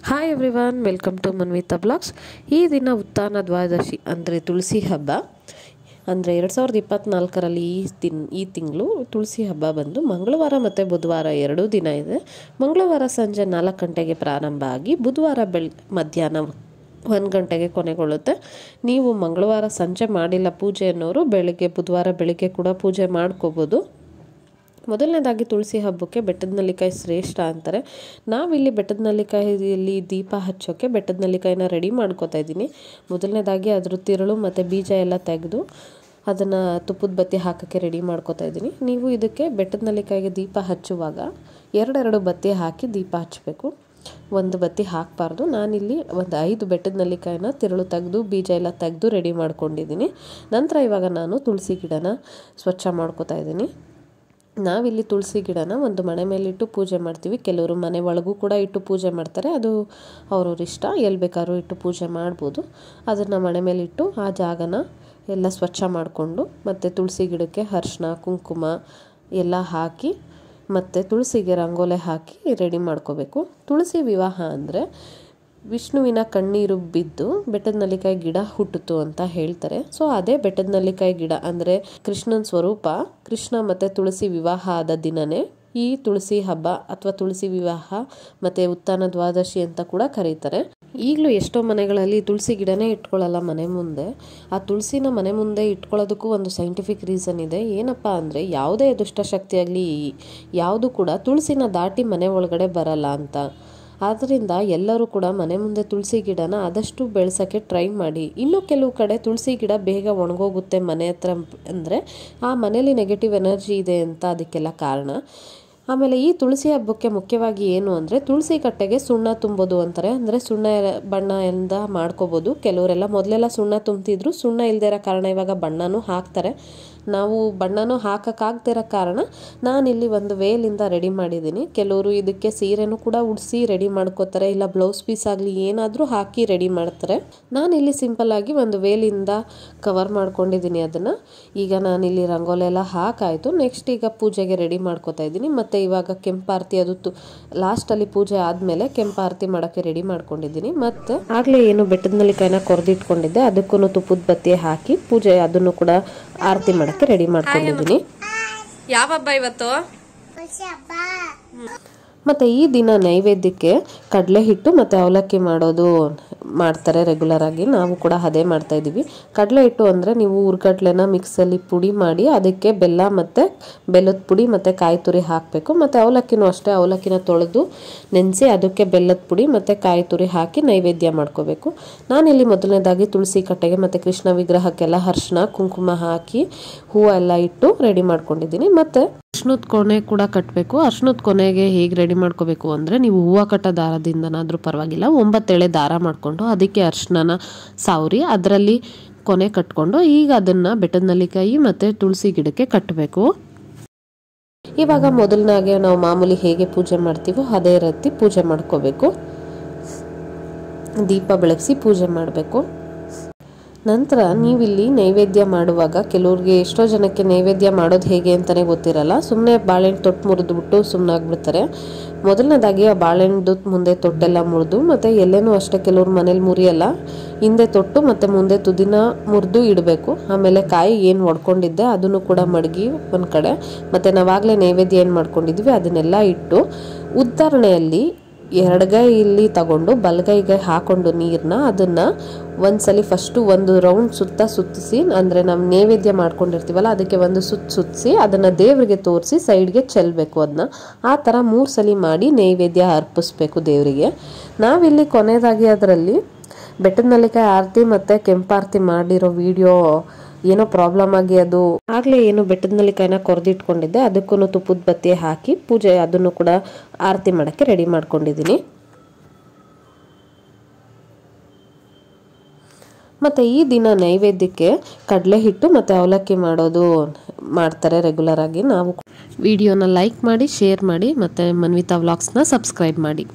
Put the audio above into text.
Hi everyone, welcome to Manvitha blogs. ಈ ದಿನ ಉತ್ಥಾನ ದ್ವಾದಶಿ ಅಂದರೆ ತುಳಸಿ ಹಬ್ಬ. ಅಂದರೆ 2024ರಲ್ಲಿ ಈ ತಿಂಗಳು ತುಳಸಿ ಹಬ್ಬ ಬಂದು ಮಂಗಳವಾರ ಮತ್ತು ಬುಧವಾರ ಎರಡೂ ದಿನ ಇದೆ. ಮಂಗಳವಾರ ಸಂಜೆ 4 ಗಂಟೆಗೆ ಪ್ರಾರಂಭ ಆಗಿ ಬುಧವಾರ ಮಧ್ಯಾಹ್ನ 1 ಗಂಟೆಗೆ ಕೊನೆಗೊಳ್ಳುತ್ತೆ. ನೀವು ಮಂಗಳವಾರ ಸಂಜೆ ಮಾಡಿಲ್ಲ ಪೂಜೆ ಅನ್ನೋರು ಬುಧವಾರ ಬೆಳಿಗ್ಗೆ ಕೂಡ ಪೂಜೆ ಮಾಡ್ಕೋಬೋದು. ಮೊದಲನೇದಾಗಿ ತುಳಸಿ ಹಬ್ಬಕ್ಕೆ ಬೆಟ್ಟದ ನೆಲ್ಲಿಕಾಯಿ ಶ್ರೇಷ್ಠ ಅಂತಾರೆ. ನಾವಿಲ್ಲಿ ಬೆಟ್ಟದ ನೆಲ್ಲಿಕಾಯಿಯಲ್ಲಿ ದೀಪ ಹಚ್ಚೋಕ್ಕೆ ಬೆಟ್ಟದ ನೆಲ್ಲಿಕಾಯಿನ ರೆಡಿ ಮಾಡ್ಕೋತಾ ಇದ್ದೀನಿ. ಮೊದಲನೇದಾಗಿ ಅದ್ರ ತಿರುಳು ಮತ್ತು ಬೀಜ ಎಲ್ಲ ತೆಗೆದು ಅದನ್ನು ತುಪ್ಪದ ಬತ್ತಿ ಹಾಕೋಕ್ಕೆ ರೆಡಿ ಮಾಡ್ಕೋತಾ ಇದ್ದೀನಿ. ನೀವು ಇದಕ್ಕೆ ಬೆಟ್ಟದ ನೆಲ್ಲಿಕಾಯಿಗೆ ದೀಪ ಹಚ್ಚುವಾಗ ಎರಡು ಬತ್ತಿ ಹಾಕಿ ದೀಪ ಹಚ್ಚಬೇಕು. ಒಂದು ಬತ್ತಿ ಹಾಕಬಾರ್ದು. ನಾನಿಲ್ಲಿ ಒಂದು 5 ಬೆಟ್ಟದ ನೆಲ್ಲಿಕಾಯಿನ ತಿರುಳು ತೆಗೆದು ಬೀಜ ಎಲ್ಲ ತೆಗೆದು ರೆಡಿ ಮಾಡ್ಕೊಂಡಿದ್ದೀನಿ. ನಂತರ ಇವಾಗ ನಾನು ತುಳಸಿ ಗಿಡನ ಸ್ವಚ್ಛ ಮಾಡ್ಕೋತಾ ಇದ್ದೀನಿ. ನಾವಿಲ್ಲಿ ತುಳಸಿ ಗಿಡನ ಒಂದು ಮನೆ ಮೇಲಿಟ್ಟು ಪೂಜೆ ಮಾಡ್ತೀವಿ. ಕೆಲವರು ಮನೆ ಒಳಗೂ ಕೂಡ ಇಟ್ಟು ಪೂಜೆ ಮಾಡ್ತಾರೆ. ಅದು ಅವ್ರವ್ರ ಇಷ್ಟ, ಎಲ್ಲಿ ಬೇಕಾದ್ರೂ ಇಟ್ಟು ಪೂಜೆ ಮಾಡ್ಬೋದು. ಅದನ್ನು ಮನೆ ಮೇಲಿಟ್ಟು ಆ ಜಾಗನ ಎಲ್ಲ ಸ್ವಚ್ಛ ಮಾಡಿಕೊಂಡು ಮತ್ತು ತುಳಸಿ ಗಿಡಕ್ಕೆ ಅರಿಶಿನ ಕುಂಕುಮ ಎಲ್ಲ ಹಾಕಿ ಮತ್ತು ತುಳಸಿಗೆ ರಂಗೋಲೆ ಹಾಕಿ ರೆಡಿ ಮಾಡ್ಕೋಬೇಕು. ತುಳಸಿ ವಿವಾಹ ಅಂದರೆ ವಿಷ್ಣುವಿನ ಕಣ್ಣೀರು ಬಿದ್ದು ಬೆಟ್ಟದ ನೆಲ್ಲಿಕಾಯಿ ಗಿಡ ಹುಟ್ಟಿತು ಅಂತ ಹೇಳ್ತಾರೆ. ಸೊ ಅದೇ ಬೆಟ್ಟದ ನೆಲ್ಲಿಕಾಯಿ ಗಿಡ ಅಂದರೆ ಕೃಷ್ಣನ ಸ್ವರೂಪ. ಕೃಷ್ಣ ಮತ್ತು ತುಳಸಿ ವಿವಾಹ ಆದ ದಿನವೇ ಈ ತುಳಸಿ ಹಬ್ಬ ಅಥವಾ ತುಳಸಿ ವಿವಾಹ ಮತ್ತು ಉತ್ಥಾನ ದ್ವಾದಶಿ ಅಂತ ಕೂಡ ಕರೀತಾರೆ. ಈಗಲೂ ಎಷ್ಟೋ ಮನೆಗಳಲ್ಲಿ ತುಳಸಿ ಗಿಡನೇ ಇಟ್ಕೊಳ್ಳಲ್ಲ ಮನೆ ಮುಂದೆ. ಆ ತುಳಸಿನ ಮನೆ ಮುಂದೆ ಇಟ್ಕೊಳ್ಳೋದಕ್ಕೂ ಒಂದು ಸೈಂಟಿಫಿಕ್ ರೀಸನ್ ಇದೆ. ಏನಪ್ಪ ಅಂದರೆ ಯಾವುದೇ ದುಷ್ಟಶಕ್ತಿ ಆಗಲಿ ಯಾವುದು ಕೂಡ ತುಳಸಿನ ದಾಟಿ ಮನೆ ಒಳಗಡೆ ಬರಲ್ಲ ಅಂತ. ಆದ್ದರಿಂದ ಎಲ್ಲರೂ ಕೂಡ ಮನೆ ಮುಂದೆ ತುಳಸಿ ಗಿಡನ ಆದಷ್ಟು ಬೆಳೆಸೋಕ್ಕೆ ಟ್ರೈ ಮಾಡಿ. ಇನ್ನು ಕೆಲವು ಕಡೆ ತುಳಸಿ ಗಿಡ ಬೇಗ ಒಣಗೋಗುತ್ತೆ ಮನೆ ಹತ್ರ ಅಂದರೆ ಆ ಮನೇಲಿ ನೆಗೆಟಿವ್ ಎನರ್ಜಿ ಇದೆ ಅಂತ ಅದಕ್ಕೆಲ್ಲ ಕಾರಣ. ಆಮೇಲೆ ಈ ತುಳಸಿ ಹಬ್ಬಕ್ಕೆ ಮುಖ್ಯವಾಗಿ ಏನು ಅಂದರೆ ತುಳಸಿ ಕಟ್ಟೆಗೆ ಸುಣ್ಣ ತುಂಬೋದು ಅಂತಾರೆ. ಅಂದರೆ ಸುಣ್ಣ ಬಣ್ಣ ಎಂದ ಮಾಡ್ಕೋಬೋದು. ಕೆಲವರೆಲ್ಲ ಮೊದಲೆಲ್ಲ ಸುಣ್ಣ ತುಂಬ್ತಿದ್ರು. ಸುಣ್ಣ ಇಲ್ಲದೇ ಇರೋ ಕಾರಣ ಇವಾಗ ಬಣ್ಣನೂ ಹಾಕ್ತಾರೆ. ನಾವು ಬಣ್ಣನೂ ಹಾಕೋಕ್ಕಾಗ್ದಿರೋ ಕಾರಣ ನಾನಿಲ್ಲಿ ಒಂದು ವೇಲಿಂದ ರೆಡಿ ಮಾಡಿದ್ದೀನಿ. ಕೆಲವರು ಇದಕ್ಕೆ ಸೀರೆನೂ ಕೂಡ ಉಡಿಸಿ ರೆಡಿ ಮಾಡ್ಕೋತಾರೆ, ಇಲ್ಲ ಬ್ಲೌಸ್ ಪೀಸ್ ಆಗಲಿ ಏನಾದರೂ ಹಾಕಿ ರೆಡಿ ಮಾಡ್ತಾರೆ. ನಾನಿಲ್ಲಿ ಸಿಂಪಲ್ಲಾಗಿ ಒಂದು ವೇಲಿಂದ ಕವರ್ ಮಾಡ್ಕೊಂಡಿದ್ದೀನಿ ಅದನ್ನು. ಈಗ ನಾನಿಲ್ಲಿ ರಂಗೋಲಿ ಎಲ್ಲ ಹಾಕಾಯಿತು. ನೆಕ್ಸ್ಟ್ ಈಗ ಪೂಜೆಗೆ ರೆಡಿ ಮಾಡ್ಕೋತಾ ಇದ್ದೀನಿ. ಮತ್ತು ಇವಾಗ ಕೆಂಪಾರತಿ ಅದು ಲಾಸ್ಟಲ್ಲಿ ಪೂಜೆ ಆದಮೇಲೆ ಕೆಂಪಾರತಿ ಮಾಡೋಕ್ಕೆ ರೆಡಿ ಮಾಡ್ಕೊಂಡಿದ್ದೀನಿ. ಮತ್ತು ಆಗಲೇ ಏನು ಬೆಟ್ಟದ ನೆಲ್ಲಿಕಾಯಿನ ಕೊರೆದಿಟ್ಕೊಂಡಿದ್ದೆ ಅದಕ್ಕೂ ತುಪ್ಪದ ಬತ್ತಿ ಹಾಕಿ ಪೂಜೆ ಅದನ್ನು ಕೂಡ ಆರತಿ ಮಾಡೋಕ್ಕೆ ರೆಡಿ ಮಾಡ್ಕೊಂಡಿದ್ದೀನಿ. ಯಾವ ಹಬ್ಬ ಇವತ್ತು? ಮತ್ತು ಈ ದಿನ ನೈವೇದ್ಯಕ್ಕೆ ಕಡಲೆ ಹಿಟ್ಟು ಮತ್ತು ಅವಲಕ್ಕಿ ಮಾಡ್ತಾರೆ ರೆಗ್ಯುಲರ್ ಆಗಿ. ನಾವು ಕೂಡ ಅದೇ ಮಾಡ್ತಾ ಇದ್ದೀವಿ. ಕಡಲೆ ಹಿಟ್ಟು ಅಂದರೆ ನೀವು ಹುರ್ಗಡ್ಲೆನ ಮಿಕ್ಸಲ್ಲಿ ಪುಡಿ ಮಾಡಿ ಅದಕ್ಕೆ ಬೆಲ್ಲ ಮತ್ತು ಬೆಲ್ಲದ ಪುಡಿ ಮತ್ತು ಕಾಯಿ ತುರಿ ಹಾಕಬೇಕು. ಮತ್ತು ಅವಲಕ್ಕಿನೂ ಅಷ್ಟೇ, ಅವಲಕ್ಕಿನ ತೊಳೆದು ನೆನೆಸಿ ಅದಕ್ಕೆ ಬೆಲ್ಲದ ಪುಡಿ ಮತ್ತು ಕಾಯಿ ತುರಿ ಹಾಕಿ ನೈವೇದ್ಯ ಮಾಡ್ಕೋಬೇಕು. ನಾನಿಲ್ಲಿ ಮೊದಲನೇದಾಗಿ ತುಳಸಿ ಕಟ್ಟೆಗೆ ಮತ್ತು ಕೃಷ್ಣ ವಿಗ್ರಹಕ್ಕೆಲ್ಲ ಅರಿಶಿನ ಕುಂಕುಮ ಹಾಕಿ ಹೂವು ಎಲ್ಲ ಇಟ್ಟು ರೆಡಿ ಮಾಡ್ಕೊಂಡಿದ್ದೀನಿ. ಮತ್ತು ಅರ್ಶಿನದ ಕೊನೆ ಕೂಡ ಕಟ್ಟಬೇಕು. ಅರ್ಶಿನದ ಕೊನೆಗೆ ಹೇಗೆ ರೆಡಿ ಮಾಡ್ಕೋಬೇಕು ಅಂದರೆ ನೀವು ಹೂವು ಕಟ್ಟೋ ದಾರದಿಂದನಾದರೂ ಪರವಾಗಿಲ್ಲ, 9 ಎಳೆ ದಾರ ಮಾಡಿಕೊಂಡು ಅದಕ್ಕೆ ಅರಿಶಿನ ಸಾವರಿ ಅದರಲ್ಲಿ ಕೊನೆ ಕಟ್ಕೊಂಡು ಈಗ ಅದನ್ನು ಬೆಟ್ಟದ ನೆಲ್ಲಿಕಾಯಿ ಮತ್ತು ತುಳಸಿ ಗಿಡಕ್ಕೆ ಕಟ್ಟಬೇಕು. ಇವಾಗ ಮೊದಲನಾಗೆ ನಾವು ಮಾಮೂಲಿ ಹೇಗೆ ಪೂಜೆ ಮಾಡ್ತೀವೋ ಅದೇ ರೀತಿ ಪೂಜೆ ಮಾಡ್ಕೋಬೇಕು. ದೀಪ ಬೆಳಗಿಸಿ ಪೂಜೆ ಮಾಡಬೇಕು. ನಂತರ ನೀವಿಲ್ಲಿ ನೈವೇದ್ಯ ಮಾಡುವಾಗ ಕೆಲವ್ರಿಗೆ ಎಷ್ಟೋ ಜನಕ್ಕೆ ನೈವೇದ್ಯ ಮಾಡೋದು ಹೇಗೆ ಅಂತಲೇ ಗೊತ್ತಿರಲ್ಲ. ಸುಮ್ಮನೆ ಬಾಳೆಹಣ್ಣು ತೊಟ್ಟು ಮುರಿದ್ಬಿಟ್ಟು ಸುಮ್ಮನೆ ಆಗ್ಬಿಡ್ತಾರೆ. ಮೊದಲನೇದಾಗಿ ಆ ಬಾಳೆಹಣ್ಣು ಮುಂದೆ ತೊಟ್ಟೆಲ್ಲ ಮುರಿದು ಮತ್ತು ಎಲ್ಲೇನೂ ಅಷ್ಟೇ ಕೆಲವ್ರು ಮನೇಲಿ ಮುರಿಯಲ್ಲ, ಹಿಂದೆ ತೊಟ್ಟು ಮತ್ತು ಮುಂದೆ ತುದಿನ ಮುರಿದು ಇಡಬೇಕು. ಆಮೇಲೆ ಕಾಯಿ ಏನು ಒಡ್ಕೊಂಡಿದ್ದೆ ಅದನ್ನು ಕೂಡ ಮಡಗಿ ಒಂದು ಕಡೆ ಮತ್ತು ನಾವಾಗಲೇ ನೈವೇದ್ಯ ಏನು ಮಾಡ್ಕೊಂಡಿದ್ವಿ ಅದನ್ನೆಲ್ಲ ಇಟ್ಟು ಉದ್ಧರಣೆಯಲ್ಲಿ ಎಡಗೈಯಲ್ಲಿ ತಗೊಂಡು ಬಲಗೈಗೆ ಹಾಕೊಂಡು ನೀರನ್ನ ಅದನ್ನು ಒಂದ್ಸಲಿ ಫಸ್ಟು ಒಂದು ರೌಂಡ್ ಸುತ್ತಿಸಿ, ಅಂದರೆ ನಾವು ನೈವೇದ್ಯ ಮಾಡ್ಕೊಂಡಿರ್ತೀವಲ್ಲ ಅದಕ್ಕೆ ಒಂದು ಸುತ್ತಿಸಿ ಅದನ್ನು ದೇವರಿಗೆ ತೋರಿಸಿ ಸೈಡ್ಗೆ ಚೆಲ್ಲಬೇಕು. ಅದನ್ನ ಆ ಥರ 3 ಸಲ ಮಾಡಿ ನೈವೇದ್ಯ ಅರ್ಪಿಸ್ಬೇಕು ದೇವರಿಗೆ. ನಾವಿಲ್ಲಿ ಕೊನೆಯದಾಗಿ ಅದರಲ್ಲಿ ಬೆಟ್ಟದ ನೆಲ್ಲಿಕಾಯಿ ಆರತಿ ಮತ್ತು ಕೆಂಪಾರತಿ ಮಾಡಿರೋ ವಿಡಿಯೋ ಏನೋ ಪ್ರಾಬ್ಲಮ್ ಆಗಿ ಅದು ಆಗಲೇ ಏನು ಬೆಟ್ಟದ ನೆಲ್ಲಿಕಾಯಿನ ಕೊರೆದಿಟ್ಕೊಂಡಿದ್ದೆ ಅದಕ್ಕೂ ತುಪ್ಪದ ಬತ್ತಿ ಹಾಕಿ ಪೂಜೆ ಅದನ್ನು ಕೂಡ ಆರತಿ ಮಾಡೋಕ್ಕೆ ರೆಡಿ ಮಾಡ್ಕೊಂಡಿದ್ದೀನಿ. ಮತ್ತು ಈ ದಿನ ನೈವೇದ್ಯಕ್ಕೆ ಕಡಲೆ ಹಿಟ್ಟು ಮತ್ತು ಅವಲಕ್ಕಿ ಮಾಡ್ತಾರೆ ರೆಗ್ಯುಲರ್ ಆಗಿ. ನಾವು ವಿಡಿಯೋನ ಲೈಕ್ ಮಾಡಿ, ಶೇರ್ ಮಾಡಿ ಮತ್ತು ಮನ್ವಿತಾ ವ್ಲಾಗ್ಸ್ನ ಸಬ್ಸ್ಕ್ರೈಬ್ ಮಾಡಿ.